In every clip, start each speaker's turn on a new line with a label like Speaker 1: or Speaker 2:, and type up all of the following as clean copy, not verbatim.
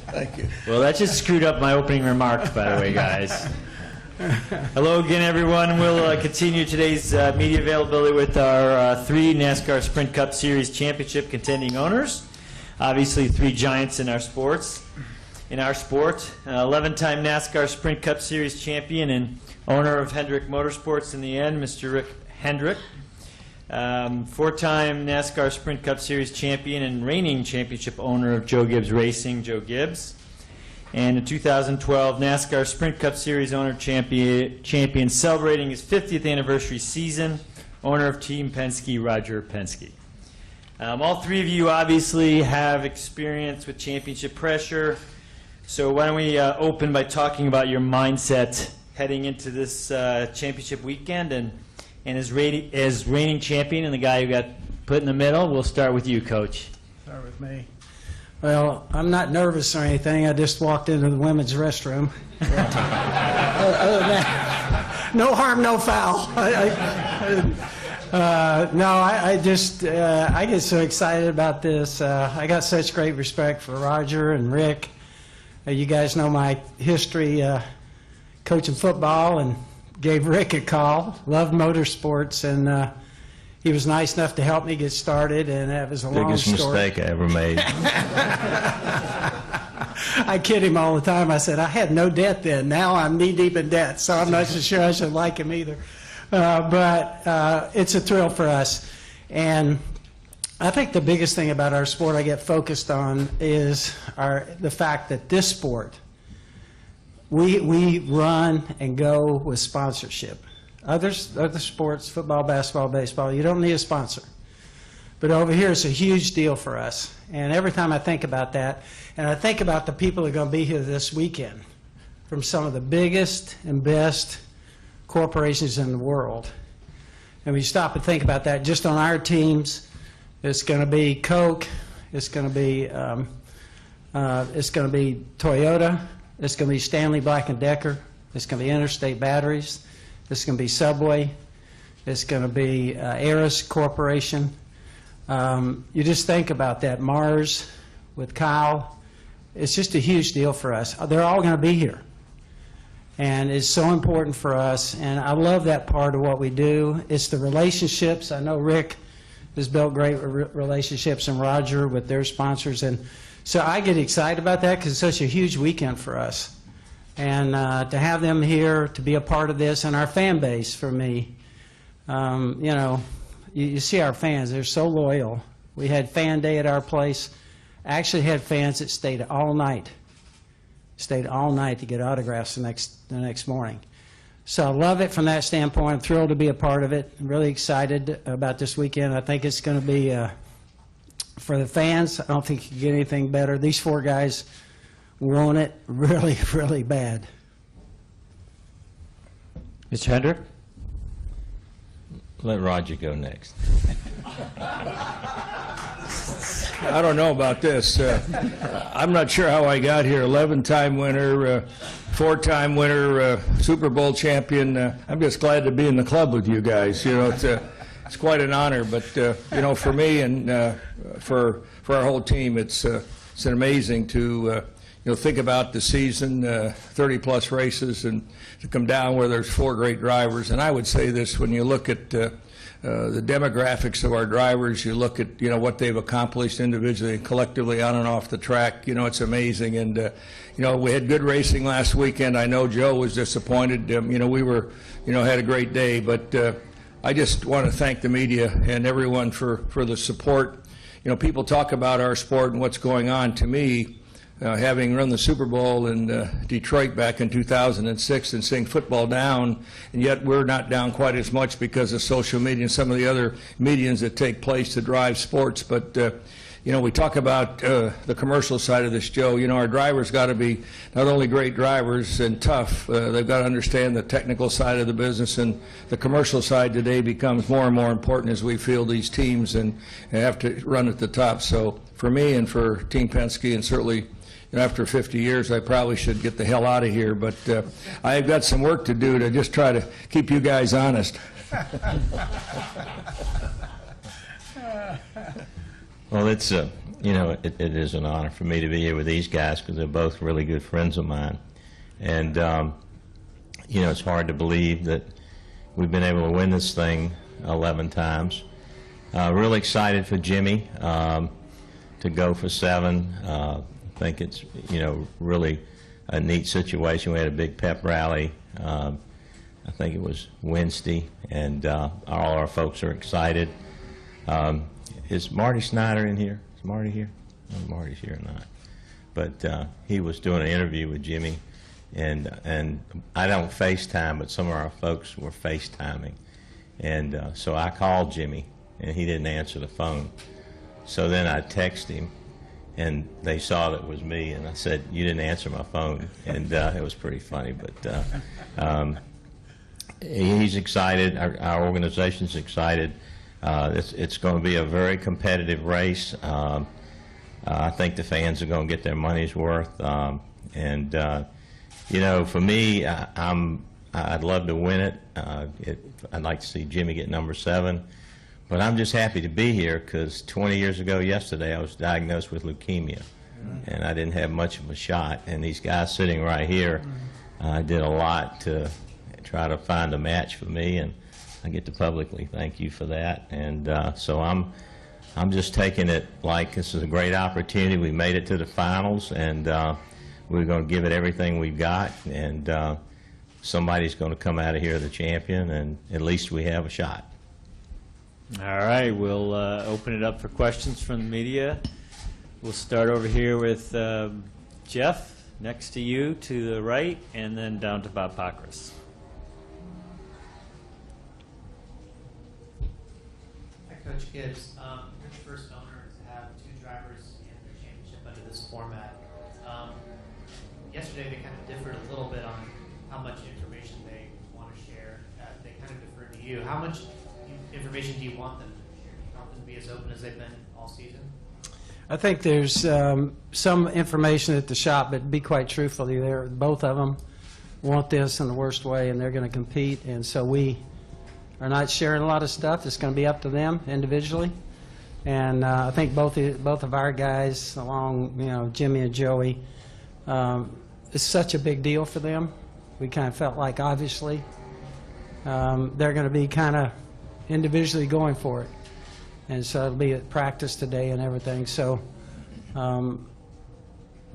Speaker 1: Thank you.
Speaker 2: Well, that just screwed up my opening remarks, by the way, guys. Hello again, everyone. We'll continue today's media availability with our 3 NASCAR Sprint Cup Series championship contending owners. Obviously, 3 giants in our sports. In our sport, 11-time NASCAR Sprint Cup Series champion and owner of Hendrick Motorsports in the end, Mr. Rick Hendrick. 4-time NASCAR Sprint Cup Series champion and reigning championship owner of Joe Gibbs Racing, Joe Gibbs. And a 2012 NASCAR Sprint Cup Series owner champion celebrating his 50th anniversary season, owner of Team Penske, Roger Penske. All 3 of you obviously have experience with championship pressure, so why don't we open by talking about your mindset heading into this championship weekend, and as reigning champion and the guy who got put in the middle, we'll start with you, Coach.
Speaker 3: Start with me. Well, I'm not nervous or anything. I just walked into the women's restroom. Other than that, no harm, no foul. I get so excited about this. I got such great respect for Roger and Rick. You guys know my history coaching football, and gave Rick a call. Loved motorsports, and he was nice enough to help me get started, and that was a long story.
Speaker 4: Biggest mistake I ever made.
Speaker 3: I kid him all the time. I said, I had no debt then. Now I'm knee-deep in debt, so I'm not so sure I should like him either. But it's a thrill for us. And I think the biggest thing about our sport I get focused on is the fact that this sport, we run and go with sponsorship. Other sports, football, basketball, baseball, you don't need a sponsor. But over here, it's a huge deal for us. And every time I think about that, and I think about the people that are going to be here this weekend from some of the biggest and best corporations in the world. And we stop and think about that just on our teams. It's going to be Coke. It's going to be Toyota. It's going to be Stanley Black & Decker. It's going to be Interstate Batteries. It's going to be Subway. It's going to be Aris Corporation. You just think about that. Mars with Kyle. It's just a huge deal for us. They're all going to be here. And it's so important for us. And I love that part of what we do. It's the relationships. I know Rick has built great relationships, and Roger with their sponsors. And so I get excited about that because it's such a huge weekend for us. And to have them here, to be a part of this, and our fan base for me, you see our fans, they're so loyal. We had fan day at our place. Actually had fans that stayed all night to get autographs the next morning. So I love it from that standpoint. I'm thrilled to be a part of it. I'm really excited about this weekend. I think it's going to be, for the fans, I don't think you can get anything better. These 4 guys want it really, really bad.
Speaker 2: Mr. Hendrick?
Speaker 4: Let Roger go next.
Speaker 1: I don't know about this. I'm not sure how I got here. 11-time winner, 4-time winner, Super Bowl champion. I'm just glad to be in the club with you guys. You know, it's quite an honor. But for me and for our whole team, it's amazing to think about the season, 30-plus races, and to come down where there's 4 great drivers. And I would say this: when you look at the demographics of our drivers, you look at what they've accomplished individually and collectively on and off the track. It's amazing. And we had good racing last weekend. I know Joe was disappointed. We were had a great day, but I just want to thank the media and everyone for the support. People talk about our sport and what's going on. To me, having run the Super Bowl in Detroit back in 2006 and seeing football down, and yet we're not down quite as much because of social media and some of the other mediums that take place to drive sports. But we talk about the commercial side of this, Joe. Our drivers got to be not only great drivers and tough, they've got to understand the technical side of the business, and the commercial side today becomes more and more important as we field these teams and have to run at the top. So for me and for Team Penske, and certainly after 50 years, I probably should get the hell out of here, but I've got some work to do to just try to keep you guys honest.
Speaker 4: Well, it's you know, it is an honor for me to be here with these guys because they're both really good friends of mine. And, you know, it's hard to believe that we've been able to win this thing 11 times. Really excited for Jimmy to go for 7. I think it's, you know, really a neat situation. We had a big pep rally. I think it was Wednesday, and all our folks are excited. Is Marty Snyder in here? Is Marty here? No, Marty's here or not. But he was doing an interview with Jimmy, and I don't FaceTime, but some of our folks were FaceTiming. And so I called Jimmy, and he didn't answer the phone. So then I texted him, and they saw that it was me, and I said, "You didn't answer my phone," and it was pretty funny. But he's excited. Our organization's excited. It's going to be a very competitive race. I think the fans are going to get their money's worth. And you know, for me, I'd love to win it. I'd like to see Jimmy get number 7. But I'm just happy to be here because 20 years ago yesterday I was diagnosed with leukemia, and I didn't have much of a shot. And these guys sitting right here did a lot to try to find a match for me, and I get to publicly thank you for that. And so I'm just taking it like this is a great opportunity. We made it to the finals, and we're going to give it everything we've got, and somebody's going to come out of here the champion, and at least we have a shot.
Speaker 2: All right, we'll open it up for questions from the media. We'll start over here with Jeff, next to you, to the right, and then down to Bob Pockrass.
Speaker 5: Hi, Coach Gibbs. You're the first owner to have 2 drivers in the championship under this format. Yesterday, they kind of differed a little bit on how much information they want to share. They kind of deferred to you. How much information do you want them to share? Do you want them to be as open as they've been all season?
Speaker 3: I think there's some information at the shop, but to be quite truthfully, both of them want this in the worst way, and they're going to compete. And so we are not sharing a lot of stuff. It's going to be up to them individually. And I think both of our guys, along, you know, Jimmy and Joey, it's such a big deal for them. We kind of felt like, obviously, they're going to be kind of individually going for it. And so it'll be at practice today and everything. So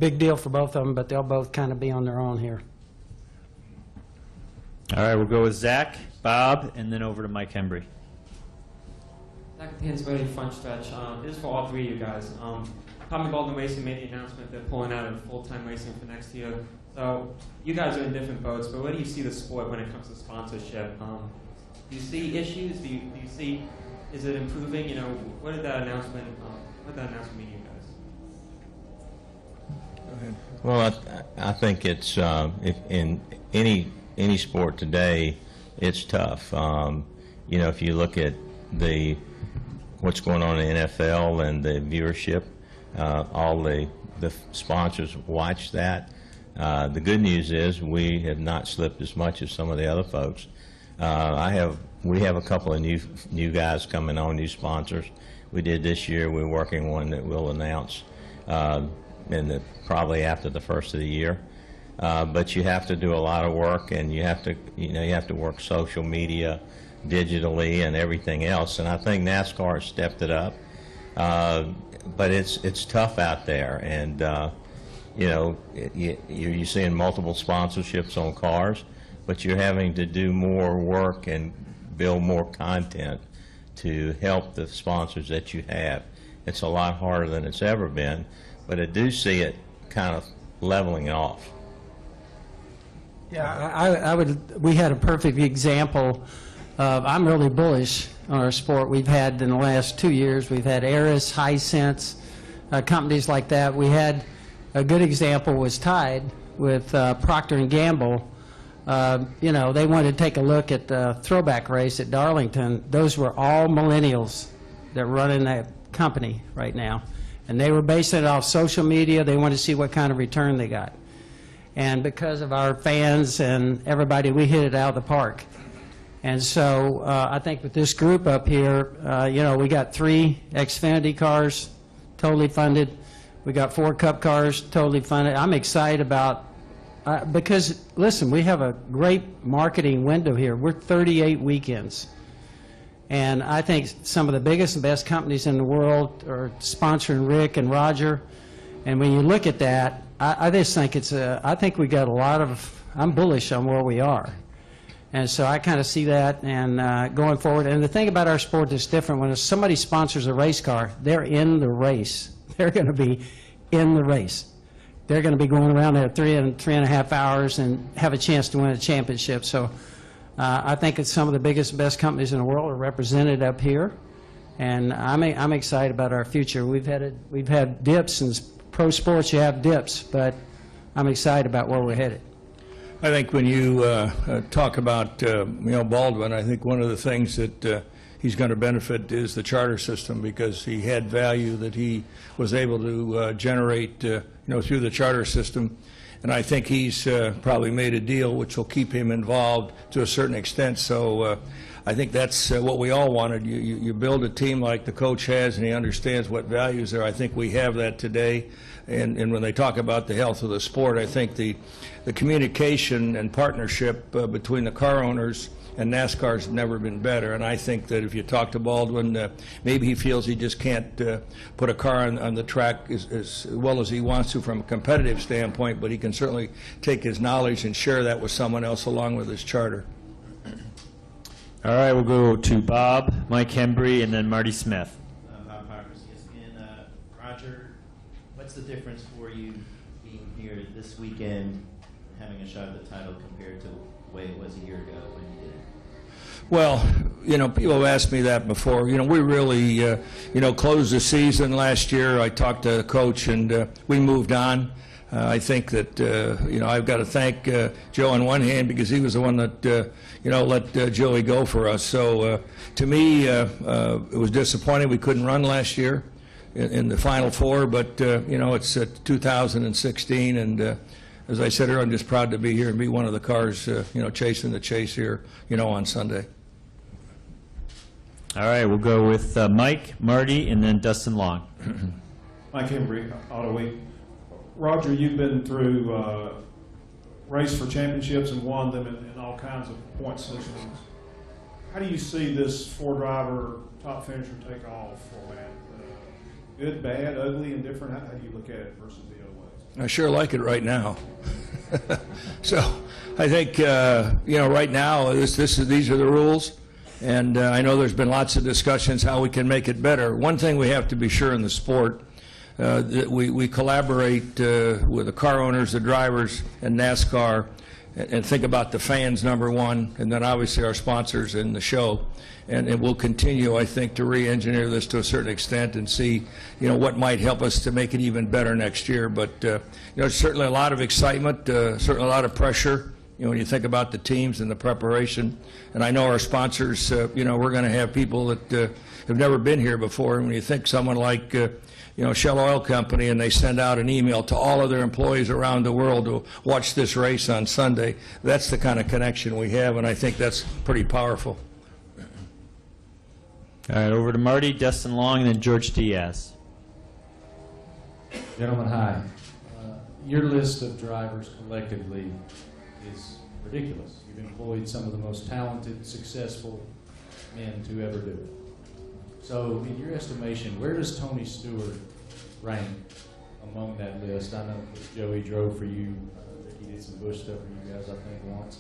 Speaker 3: big deal for both of them, but they'll both kind of be on their own here.
Speaker 2: All right, we'll go with Zach, Bob, and then over to Mike Hembry.
Speaker 6: Zach at the Penske front stretch. This is for all 3 of you guys. Tommy Baldwin Racing made the announcement they're pulling out of full-time racing for next year. So you guys are in different boats, but where do you see the sport when it comes to sponsorship? Do you see issues? Do you see, is it improving? You know, what did that announcement mean to you guys?
Speaker 4: Well, I think it's if in any sport today, it's tough. You know, if you look at what's going on in the NFL and the viewership, all the sponsors watch that. The good news is we have not slipped as much as some of the other folks. We have a couple of new guys coming on, new sponsors. We did this year. We're working one that we'll announce probably after the first of the year. But you have to do a lot of work, and you have to work social media, digitally, and everything else. And I think NASCAR has stepped it up. But it's tough out there, and you know, you're seeing multiple sponsorships on cars, but you're having to do more work and build more content to help the sponsors that you have. It's a lot harder than it's ever been, but I do see it kind of leveling off.
Speaker 3: Yeah, we had a perfect example of, I'm really bullish on our sport. We've had in the last 2 years, we've had Eris, Hisense, companies like that. We had a good example was Tide with Procter & Gamble. You know, they wanted to take a look at the throwback race at Darlington. Those were all millennials that run in that company right now. And they were basing it off social media. They wanted to see what kind of return they got. And because of our fans and everybody, we hit it out of the park. And so I think with this group up here, you know, we got 3 Xfinity cars, totally funded. We got 4 Cup cars, totally funded. I'm excited about, because, listen, we have a great marketing window here. We're 38 weekends. And I think some of the biggest and best companies in the world are sponsoring Rick and Roger. And when you look at that, I just think I think we got a lot of, I'm bullish on where we are. And so I kind of see that and going forward. And the thing about our sport that's different, when somebody sponsors a race car, they're in the race. They're going to be in the race. They're going to be going around there 3.5 hours and have a chance to win a championship. So I think it's some of the biggest and best companies in the world are represented up here. And I'm excited about our future. We've had dips in pro sports. You have dips, but I'm excited about where we're headed.
Speaker 1: I think when you talk about Baldwin, I think one of the things that he's going to benefit is the charter system, because he had value that he was able to generate through the charter system. And I think he's probably made a deal which will keep him involved to a certain extent. So I think that's what we all wanted. You build a team like the coach has, and he understands what values there. I think we have that today. And when they talk about the health of the sport, I think the communication and partnership between the car owners and NASCAR has never been better. And I think that if you talk to Baldwin, maybe he feels he just can't put a car on the track as well as he wants to from a competitive standpoint, but he can certainly take his knowledge and share that with someone else along with his charter.
Speaker 2: All right, we'll go to Bob, Mike Hembry, and then Marty Smith.
Speaker 7: Bob Parkers, ESPN. Roger, what's the difference for you being here this weekend, having a shot at the title compared to the way it was a year ago when you did it?
Speaker 1: Well, people have asked me that before. We really, closed the season last year. I talked to the coach, and we moved on. I think that, I've got to thank Joe on one hand, because he was the one that, let Joey go for us. So to me, it was disappointing we couldn't run last year in the Final Four, but, it's 2016, and as I said earlier, I'm just proud to be here and be one of the cars, chasing the chase here, on Sunday.
Speaker 2: All right, we'll go with Mike, Marty, and then Dustin Long.
Speaker 8: Mike Hembry, Autoweek. Roger, you've been through race for championships and won them in all kinds of point systems. How do you see this 4-driver top finisher take off format? Good, bad, ugly, indifferent? How do you look at it versus the other ways?
Speaker 1: I sure like it right now. So I think, right now, these are the rules. And I know there's been lots of discussions how we can make it better. One thing we have to be sure in the sport, that we collaborate with the car owners, the drivers, and NASCAR, and think about the fans, number one, and then obviously our sponsors and the show. And we'll continue, I think, to re-engineer this to a certain extent and see, what might help us to make it even better next year. But, there's certainly a lot of excitement, certainly a lot of pressure, when you think about the teams and the preparation. And I know our sponsors, we're going to have people that have never been here before. And when you think someone like, Shell Oil Company, and they send out an email to all of their employees around the world to watch this race on Sunday, that's the kind of connection we have, and I think that's pretty powerful.
Speaker 2: All right, over to Marty, Dustin Long, and then George Diaz.
Speaker 9: Gentlemen, hi. Your list of drivers collectively is ridiculous. You've employed some of the most talented, successful men to ever do it. So, in your estimation, where does Tony Stewart rank among that list? I know that Joey drove for you. He did some Busch stuff for you guys, I think, once.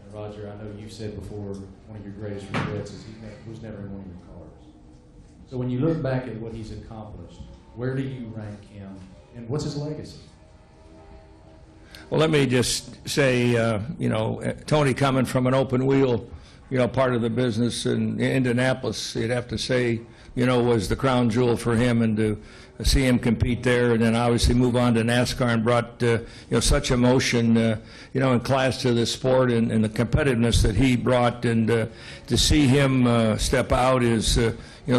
Speaker 9: And Roger, I know you've said before one of your greatest regrets is he was never in one of your cars. So when you look back at what he's accomplished, where do you rank him, and what's his legacy?
Speaker 1: Well, let me just say, Tony coming from an open wheel, part of the business in Indianapolis, you'd have to say, was the crown jewel for him, and to see him compete there, and then obviously move on to NASCAR and brought, such emotion, and class to the sport, and the competitiveness that he brought, and to see him step out is,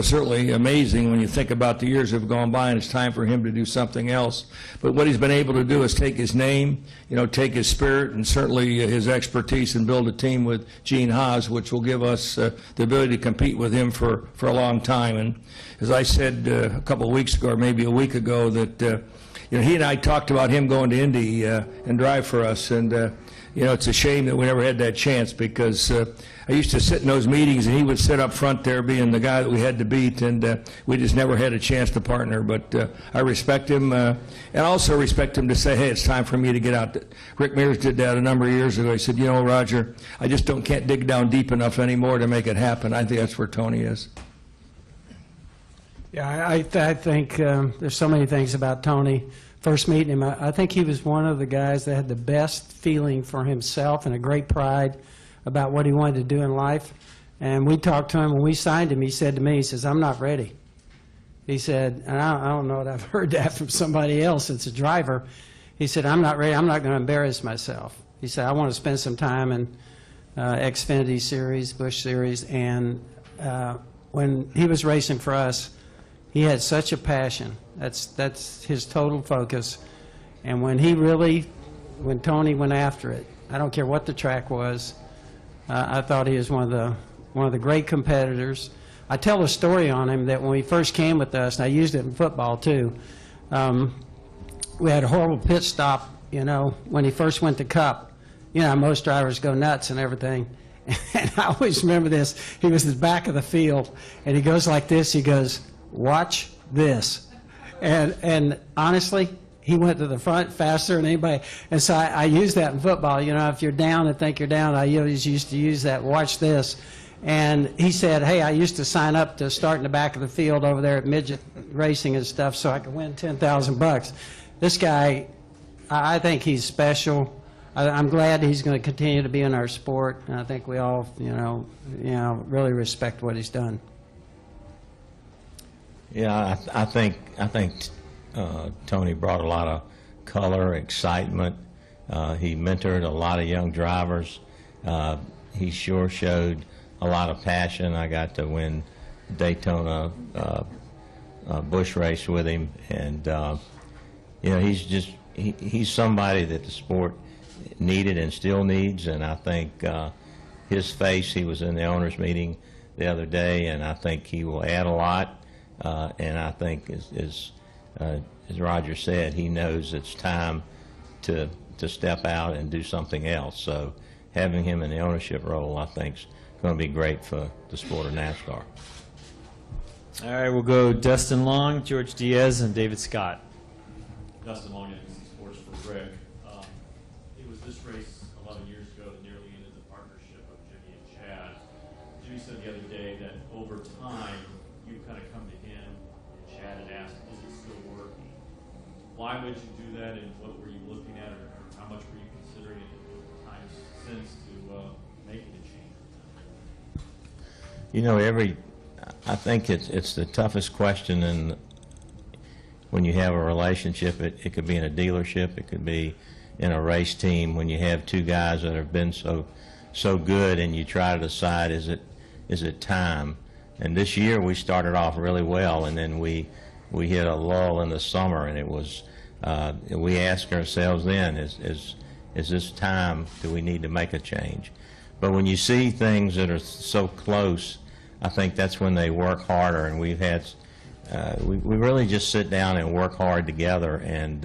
Speaker 1: certainly amazing when you think about the years that have gone by, and it's time for him to do something else. But what he's been able to do is take his name, take his spirit, and certainly his expertise, and build a team with Gene Haas, which will give us the ability to compete with him for a long time. And as I said a couple of weeks ago, or maybe a week ago that, he and I talked about him going to Indy and drive for us, and, it's a shame that we never had that chance, because I used to sit in those meetings, and he would sit up front there being the guy that we had to beat, and we just never had a chance to partner. But I respect him, and also respect him to say, hey, it's time for me to get out. Rick Mears did that a number of years ago. He said, Roger, I just can't dig down deep enough anymore to make it happen. I think that's where Tony is.
Speaker 3: Yeah, I think there's so many things about Tony. First meeting him, I think he was one of the guys that had the best feeling for himself and a great pride about what he wanted to do in life. And we talked to him when we signed him. He said to me, he says, I'm not ready. He said, and I don't know that I've heard that from somebody else that's a driver. He said, I'm not ready. I'm not going to embarrass myself. He said, I want to spend some time in Xfinity Series, Busch Series. And when he was racing for us, he had such a passion. That's his total focus. And when Tony went after it, I don't care what the track was, I thought he was one of the great competitors. I tell a story on him that when he first came with us, and I used it in football too, we had a horrible pit stop, when he first went to Cup. Most drivers go nuts and everything. And I always remember this. He was at the back of the field, and he goes like this. He goes, watch this. And honestly, he went to the front faster than anybody. And so I use that in football. If you're down and think you're down, I always used to use that, watch this. And he said, hey, I used to sign up to start in the back of the field over there at midget racing and stuff so I could win $10,000. This guy, I think he's special. I'm glad he's going to continue to be in our sport. And I think we all, really respect what he's done.
Speaker 4: Yeah, I think Tony brought a lot of color, excitement. He mentored a lot of young drivers. He sure showed a lot of passion. I got to win Daytona Busch race with him, and he's somebody that the sport needed and still needs. And I think his face. He was in the owners' meeting the other day, and I think he will add a lot. And I think, as Roger said, he knows it's time to step out and do something else. So having him in the ownership role, I think, is going to be great for the sport of NASCAR.
Speaker 2: All right, we'll go Dustin Long, George Diaz, and David Scott.
Speaker 10: Dustin Long, NBC Sports for Rick. It was this race 11 years ago that nearly ended the partnership of Jimmy and Chad. Jimmy said the other day that over time, you kind of come to him and Chad and ask, is it still working? Why would you do that, and what were you looking at, or how much were you considering it at the times since to making the change?
Speaker 4: I think it's the toughest question, and when you have a relationship, it could be in a dealership, it could be in a race team, when you have two guys that have been so good, and you try to decide, is it time? And this year we started off really well, and then we hit a lull in the summer, and it was we asked ourselves then, is this time? Do we need to make a change? But when you see things that are so close, I think that's when they work harder. And we've had we really just sit down and work hard together and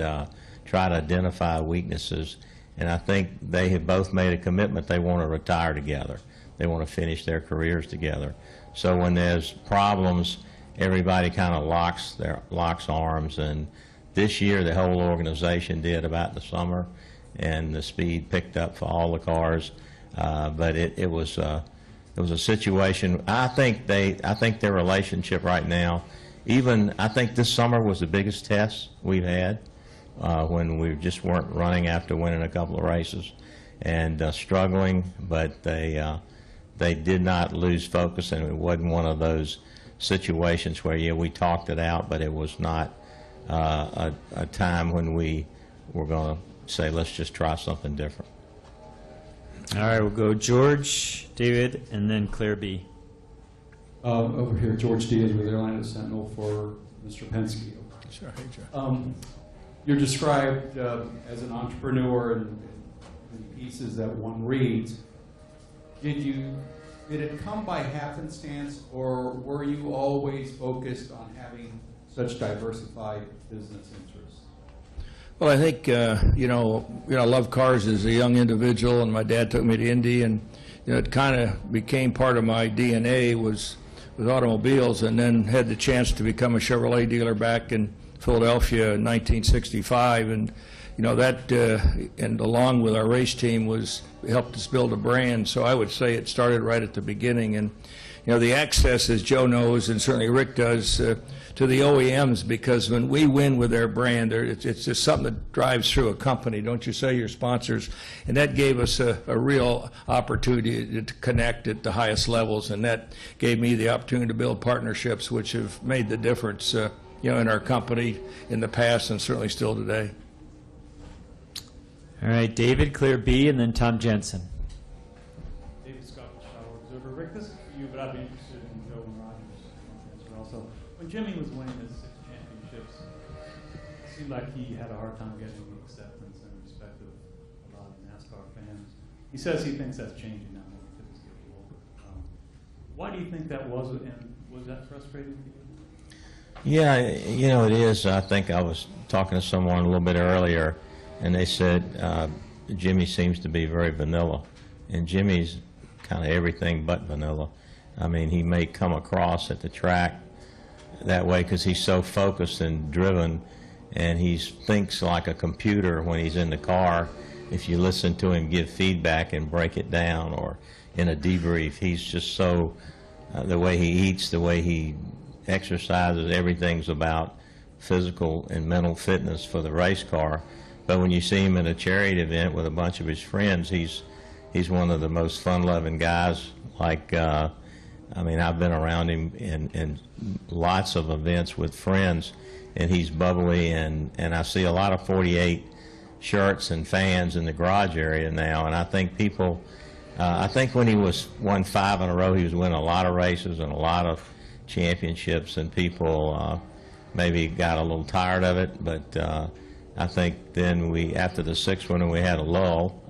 Speaker 4: try to identify weaknesses. And I think they have both made a commitment. They want to retire together. They want to finish their careers together. So when there's problems, everybody kind of locks arms. And this year, the whole organization did about the summer, and the speed picked up for all the cars. But it was a situation. I think their relationship right now. I think this summer was the biggest test we've had, when we just weren't running after winning a couple of races and struggling, but they did not lose focus, and it wasn't one of those situations where, we talked it out, but it was not a time when we were going to say, let's just try something different.
Speaker 2: All right, we'll go George, David, and then Claire B.
Speaker 9: Over here, George Diaz with Airline Sentinel for Mr. Penske.
Speaker 1: Sure. Hey, Joe.
Speaker 9: You're described as an entrepreneur in pieces that one reads. Did it come by happenstance, or were you always focused on having such diversified business interests?
Speaker 1: Well, I think, I love cars as a young individual, and my dad took me to Indy, and, it kind of became part of my DNA was with automobiles, and then had the chance to become a Chevrolet dealer back in Philadelphia in 1965, and, that, and along with our race team helped us build a brand, so I would say it started right at the beginning, and, the access, as Joe knows, and certainly Rick does, to the OEMs, because when we win with their brand, it's just something that drives through a company, don't you say, your sponsors? And that gave us a real opportunity to connect at the highest levels, and that gave me the opportunity to build partnerships which have made the difference, in our company in the past and certainly still today.
Speaker 2: All right, David, clear B, and then Tom Jensen.
Speaker 11: David Scott, Chicago Observer. Rick, this is for you, but I'd be interested in Joe and Roger's answer also. When Jimmy was winning his 6 championships, it seemed like he had a hard time getting the acceptance and respect of a lot of NASCAR fans. He says he thinks that's changing now when the kids get older. Why do you think that was, and was that frustrating to you?
Speaker 4: Yeah, it is. I think I was talking to someone a little bit earlier, and they said Jimmy seems to be very vanilla, and Jimmy's kind of everything but vanilla. I mean, he may come across at the track that way because he's so focused and driven, and he thinks like a computer when he's in the car. If you listen to him give feedback and break it down, or in a debrief, he's just so, the way he eats, the way he exercises, everything's about physical and mental fitness for the race car. But when you see him at a charity event with a bunch of his friends, he's one of the most fun-loving guys. Like, I've been around him in lots of events with friends, and he's bubbly, and I see a lot of 48 shirts and fans in the garage area now, and I think people, I think when he won 5 in a row, he was winning a lot of races and a lot of championships, and people maybe got a little tired of it, but I think then after the 6th one, we had a lull.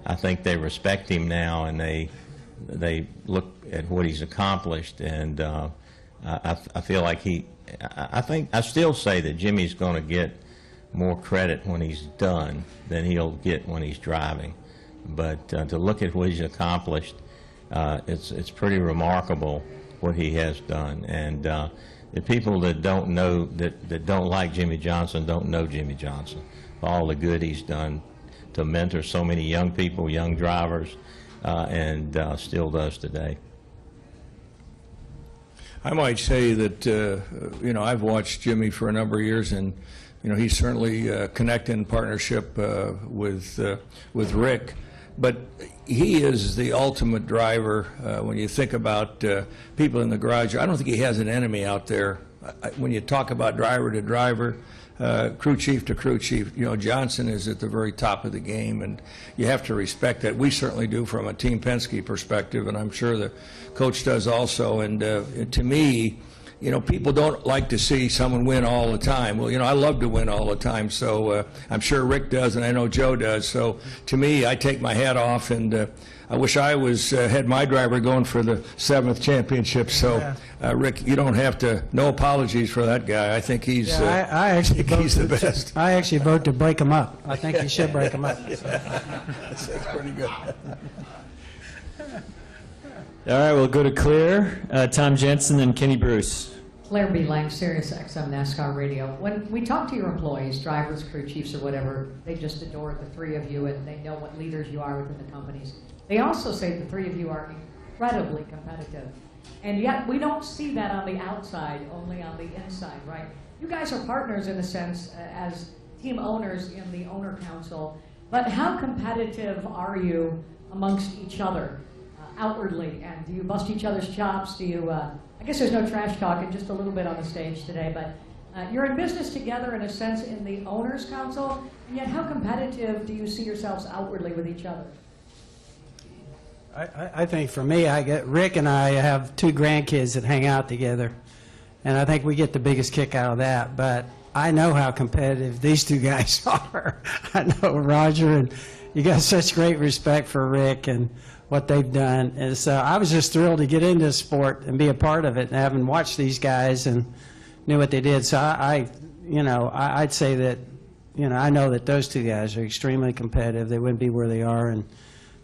Speaker 4: I think they respect him now, and they look at what he's accomplished, and I feel like I still say that Jimmy's going to get more credit when he's done than he'll get when he's driving. But to look at what he's accomplished, it's pretty remarkable what he has done, and the people that don't know, that don't like Jimmy Johnson, don't know Jimmy Johnson. All the good he's done to mentor so many young people, young drivers, and still does today.
Speaker 1: I might say that, I've watched Jimmy for a number of years, and, he's certainly connected in partnership with Rick. But he is the ultimate driver when you think about people in the garage. I don't think he has an enemy out there. When you talk about driver to driver, crew chief to crew chief, Johnson is at the very top of the game, and you have to respect that. We certainly do from a Team Penske perspective, and I'm sure the coach does also. And to me, people don't like to see someone win all the time. Well, I love to win all the time, so I'm sure Rick does, and I know Joe does. So to me, I take my hat off, and I wish I had my driver going for the 7th championship. So, Rick, you don't have to. No apologies for that guy. I think he's. He's the best.
Speaker 3: I actually vote to break him up. I think you should break him up.
Speaker 1: That's pretty good.
Speaker 2: All right, we'll go to Claire, Tom Jensen, and Kenny Bruce.
Speaker 12: Claire B. Lang, Sirius XM NASCAR Radio. When we talk to your employees, drivers, crew chiefs, or whatever, they just adore the 3 of you, and they know what leaders you are within the companies. They also say the 3 of you are incredibly competitive. And yet we don't see that on the outside, only on the inside, right? You guys are partners in a sense as team owners in the owner council, but how competitive are you amongst each other outwardly? And do you bust each other's chops? Do you, I guess there's no trash talking, just a little bit on the stage today, but you're in business together in a sense in the owners council, and yet how competitive do you see yourselves outwardly with each other?
Speaker 3: I think for me, Rick and I have 2 grandkids that hang out together, and I think we get the biggest kick out of that. But I know how competitive these 2 guys are. I know Roger, and you got such great respect for Rick and what they've done. And so I was just thrilled to get into sport and be a part of it, and having watched these guys and knew what they did. So I'd say that, I know that those two guys are extremely competitive. They wouldn't be where they are, and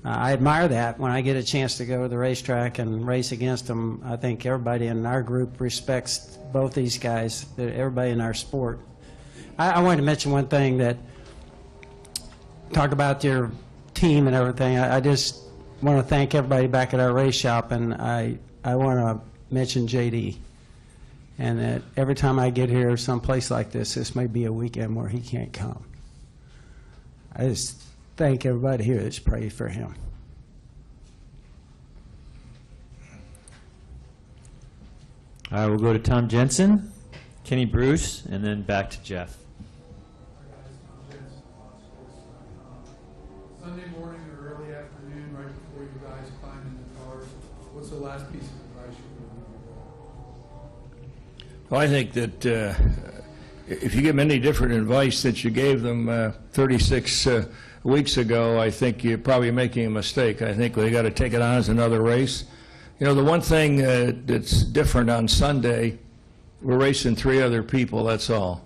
Speaker 3: I admire that. When I get a chance to go to the racetrack and race against them, I think everybody in our group respects both these guys, everybody in our sport. I wanted to mention one thing, that talk about your team and everything. I just want to thank everybody back at our race shop, and I want to mention JD. And that every time I get here someplace like this may be a weekend where he can't come. I just thank everybody here that's prayed for him.
Speaker 2: All right, we'll go to Tom Jensen, Kenny Bruce, and then back to Jeff.
Speaker 13: Sunday morning or early afternoon, right before you guys climb in the cars, what's the last piece of advice you're going to give?
Speaker 1: Well, I think that if you give them any different advice that you gave them 36 weeks ago, I think you're probably making a mistake. I think they got to take it on as another race. The one thing that's different on Sunday, we're racing 3 other people, that's all.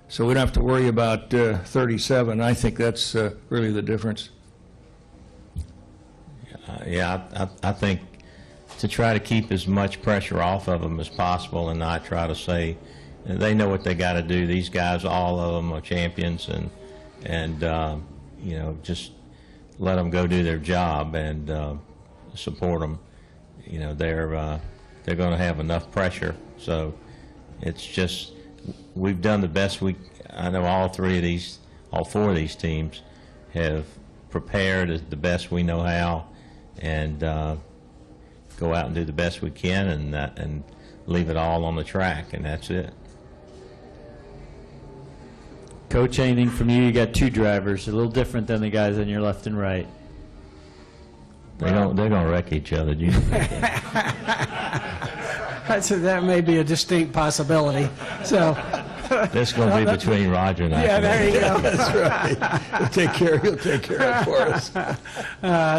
Speaker 1: So we don't have to worry about 37. I think that's really the difference.
Speaker 4: I think to try to keep as much pressure off of them as possible and not try to say, they know what they got to do. These guys, all of them are champions, and just let them go do their job and support them. They're going to have enough pressure. So it's just, we've done the best I know all 4 of these teams have prepared as the best we know how, and go out and do the best we can, and leave it all on the track, and that's it.
Speaker 2: Coach, anything from you? You got 2 drivers, a little different than the guys on your left and right.
Speaker 4: They're going to wreck each other. Do you think?
Speaker 3: That may be a distinct possibility. So
Speaker 4: this is going to be between Roger and I.
Speaker 3: Yeah, there you go.
Speaker 1: That's right. He'll take care of it for us.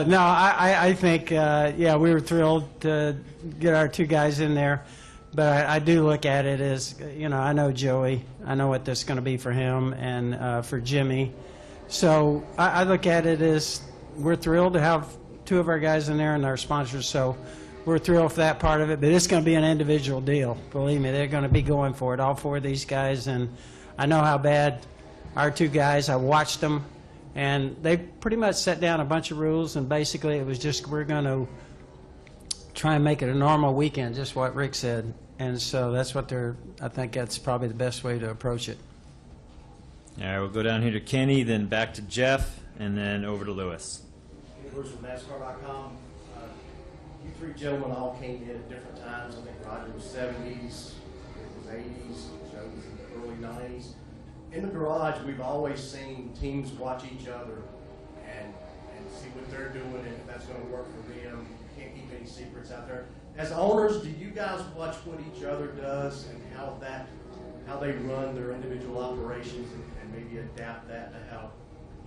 Speaker 3: No, I think, we were thrilled to get our 2 guys in there. But I do look at it as, I know Joey. I know what this is going to be for him and for Jimmy. So I look at it as we're thrilled to have 2 of our guys in there and our sponsors. So we're thrilled for that part of it. But it's going to be an individual deal. Believe me, they're going to be going for it, all 4 of these guys. And I know how bad our 2 guys, I watched them. And they pretty much set down a bunch of rules. And basically it was just, we're going to try and make it a normal weekend, just what Rick said. And so that's what I think that's probably the best way to approach it.
Speaker 2: All right, we'll go down here to Kenny, then back to Jeff, and then over to Lewis.
Speaker 14: Bruce from NASCAR.com. You 3 gentlemen all came in at different times. I think Roger was 70s, Rick was 80s, Joe was in the early 90s. In the garage, we've always seen teams watch each other and see what they're doing and if that's going to work for them. Can't keep any secrets out there. As owners, do you guys watch what each other does and how they run their individual operations and maybe adapt that to how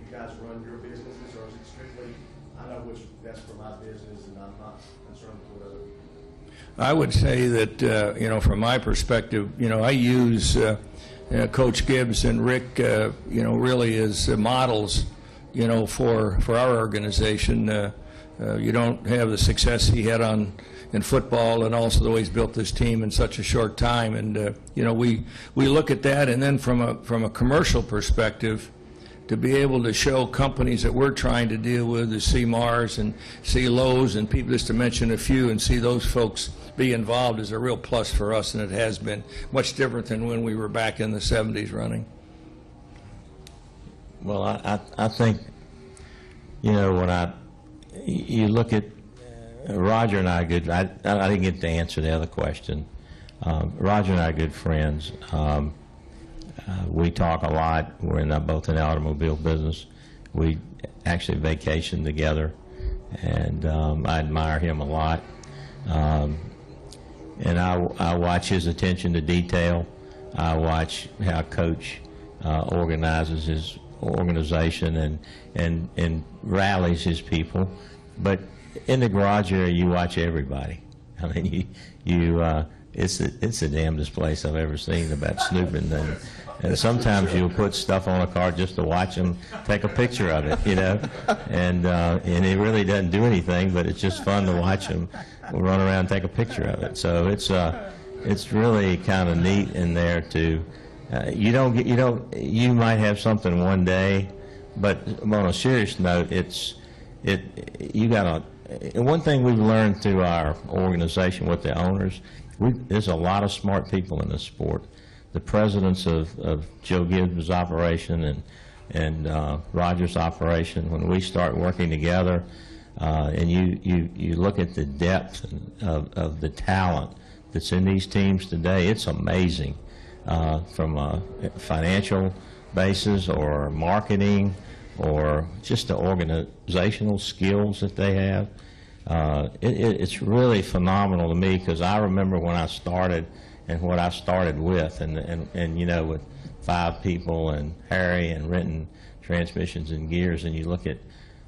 Speaker 14: you guys run your businesses, or is it strictly, I know what's best for my business and I'm not concerned with what other people?
Speaker 1: I would say that, from my perspective, I use Coach Gibbs and Rick, really as models, for our organization. You don't have the success he had in football, and also the way he's built this team in such a short time. And we look at that, and then from a commercial perspective, to be able to show companies that we're trying to deal with, the see Mars and see Lowe's and people, just to mention a few, and see those folks be involved is a real plus for us, and it has been much different than when we were back in the 70s running.
Speaker 4: Well, I think, when you look at Roger and I are good. I didn't get to answer the other question. Roger and I are good friends. We talk a lot. We're both in the automobile business. We actually vacation together, and I admire him a lot. And I watch his attention to detail. I watch how Coach organizes his organization and rallies his people. But in the garage area, you watch everybody. I mean, you it's the damnedest place I've ever seen about snooping. And sometimes you'll put stuff on a car just to watch them take a picture of it, you know, and it really doesn't do anything, but it's just fun to watch them run around and take a picture of it. So it's really kind of neat in there to you might have something one day, but on a serious note, one thing we've learned through our organization with the owners, there's a lot of smart people in this sport. The presidents of Joe Gibbs' operation and Roger's operation, when we start working together, and you look at the depth of the talent that's in these teams today, it's amazing. From a financial basis or marketing or just the organizational skills that they have. It's really phenomenal to me, because I remember when I started and what I started with, and you know, with 5 people and Harry and renting transmissions and gears, and you look at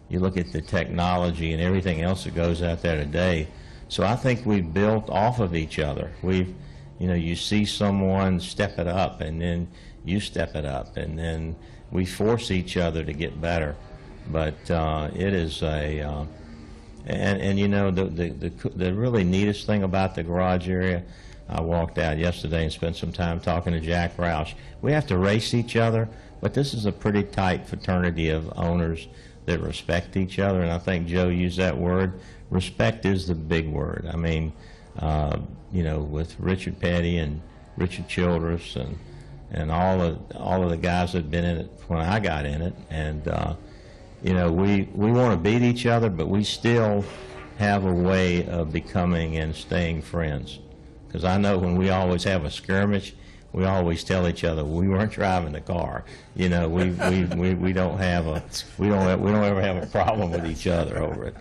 Speaker 4: the technology and everything else that goes out there today. So I think we've built off of each other. You see someone step it up, and then you step it up, and then we force each other to get better. But it is and you know, the really neatest thing about the garage area, I walked out yesterday and spent some time talking to Jack Roush. We have to race each other, but this is a pretty tight fraternity of owners that respect each other, and I think Joe used that word. Respect is the big word. I mean, you know, with Richard Petty and Richard Childress and all of the guys that had been in it when I got in it, and you know, we want to beat each other, but we still have a way of becoming and staying friends. Because I know when we always have a skirmish, we always tell each other we weren't driving the car. You know, we don't ever have a problem with each other over it.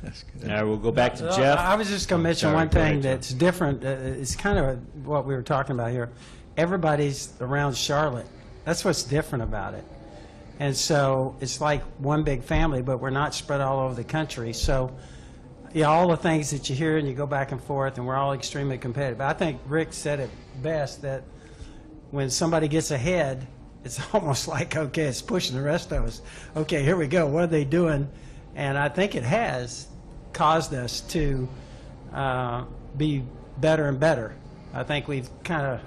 Speaker 2: That's good. All right, we'll go back to Jeff.
Speaker 3: I was just going to mention one thing that's different. It's kind of what we were talking about here. Everybody's around Charlotte. That's what's different about it. And so it's like one big family, but we're not spread all over the country. So, yeah, all the things that you hear and you go back and forth, and we're all extremely competitive. I think Rick said it best, that when somebody gets ahead, it's almost like, okay, it's pushing the rest of us. Okay, here we go. What are they doing? And I think it has caused us to be better and better. I think we've kind of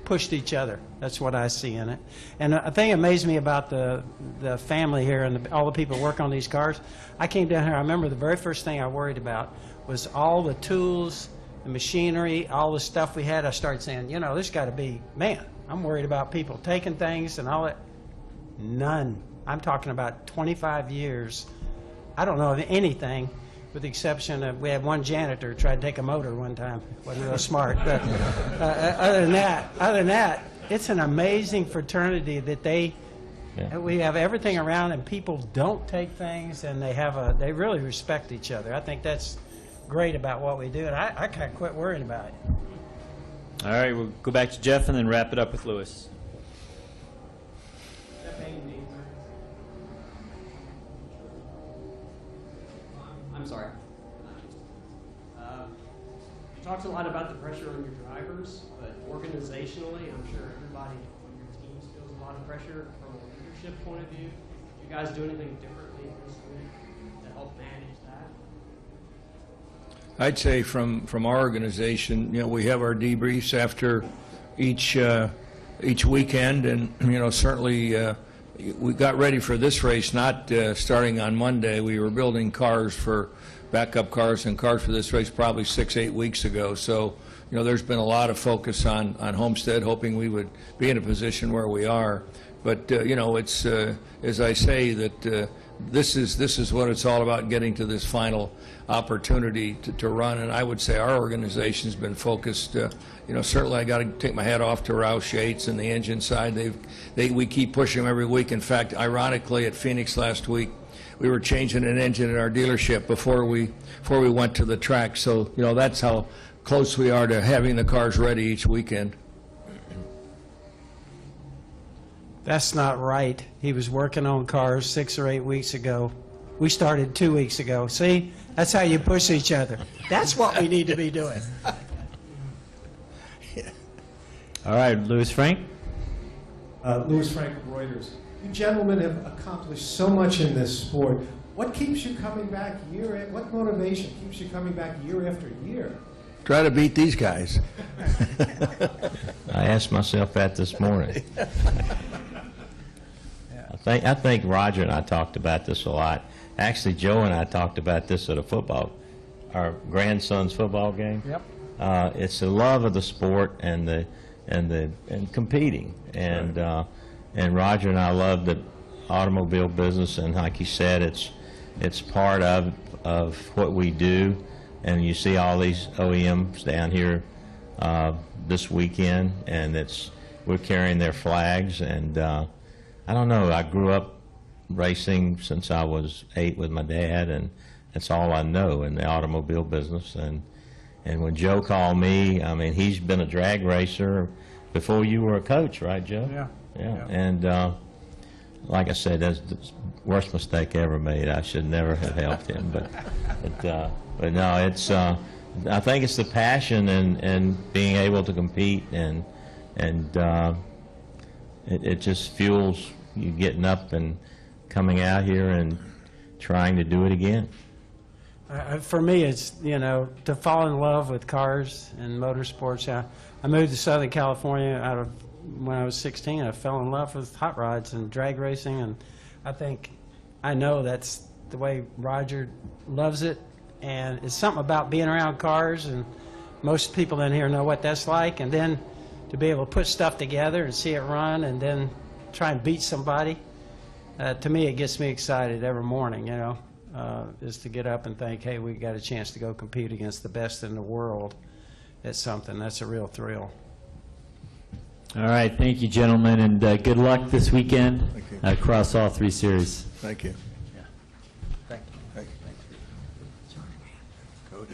Speaker 3: pushed each other. That's what I see in it. And a thing amazed me about the family here and all the people who work on these cars. I came down here, I remember the very first thing I worried about was all the tools, the machinery, all the stuff we had. I started saying, you know, there's got to be, man, I'm worried about people taking things and all that. None. I'm talking about 25 years. I don't know of anything, with the exception of, we had one janitor try to take a motor one time. Wasn't real smart. But other than that, it's an amazing fraternity that we have everything around, and people don't take things, and they really respect each other. I think that's great about what we do, and I kind of quit worrying about it.
Speaker 2: All right, we'll go back to Jeff and then wrap it up with Lewis.
Speaker 15: I'm sorry. You talked a lot about the pressure on your drivers, but organizationally, I'm sure everybody on your teams feels a lot of pressure from a leadership point of view. Do you guys do anything differently this week to help manage that?
Speaker 1: I'd say from our organization, you know, we have our debriefs after each weekend, and you know, certainly we got ready for this race not starting on Monday. We were building cars for backup cars and cars for this race probably 6-8 weeks ago. So, you know, there's been a lot of focus on Homestead, hoping we would be in a position where we are. But you know, it's as I say, that this is what it's all about, getting to this final opportunity to run. And I would say our organization's been focused. You know, certainly I got to take my hat off to Roush Yates and the engine side. We keep pushing them every week. In fact, ironically, at Phoenix last week, we were changing an engine at our dealership before we went to the track. So, you know, that's how close we are to having the cars ready each weekend.
Speaker 3: That's not right. He was working on cars 6 or 8 weeks ago We started 2 weeks ago. See, that's how you push each other. That's what we need to be doing.
Speaker 2: All right, Louis Frank.
Speaker 16: Louis Frank of Reuters. You gentlemen have accomplished so much in this sport. What keeps you coming back what motivation keeps you coming back year after year?
Speaker 1: Try to beat these guys.
Speaker 4: I asked myself that this morning. I think Roger and I talked about this a lot. Actually, Joe and I talked about this at our grandson's football game.
Speaker 3: Yep.
Speaker 4: It's the love of the sport and competing, and Roger and I love the automobile business, and like you said, it's part of what we do. And you see all these OEMs down here this weekend, and we're carrying their flags. And I don't know, I grew up racing since I was 8 with my dad, and that's all I know in the automobile business. And when Joe called me, I mean, he's been a drag racer before you were a coach, right, Joe?
Speaker 3: Yeah.
Speaker 4: Yeah. And like I said, that's the worst mistake I ever made. I should never have helped him. But no, it's. I think it's the passion and being able to compete, and it just fuels you getting up and coming out here and trying to do it again.
Speaker 3: For me, it's, to fall in love with cars and motorsports. I moved to Southern California when I was 16. I fell in love with hot rods and drag racing, and I know that's the way Roger loves it. And it's something about being around cars, and most people in here know what that's like. And then to be able to put stuff together and see it run and then try and beat somebody, to me, it gets me excited every morning, is to get up and think, hey, we got a chance to go compete against the best in the world at something. That's a real thrill.
Speaker 2: All right, thank you, gentlemen, and good luck this weekend across all 3 series.
Speaker 1: Thank you.
Speaker 3: Thank you.
Speaker 1: Thank you. Cody.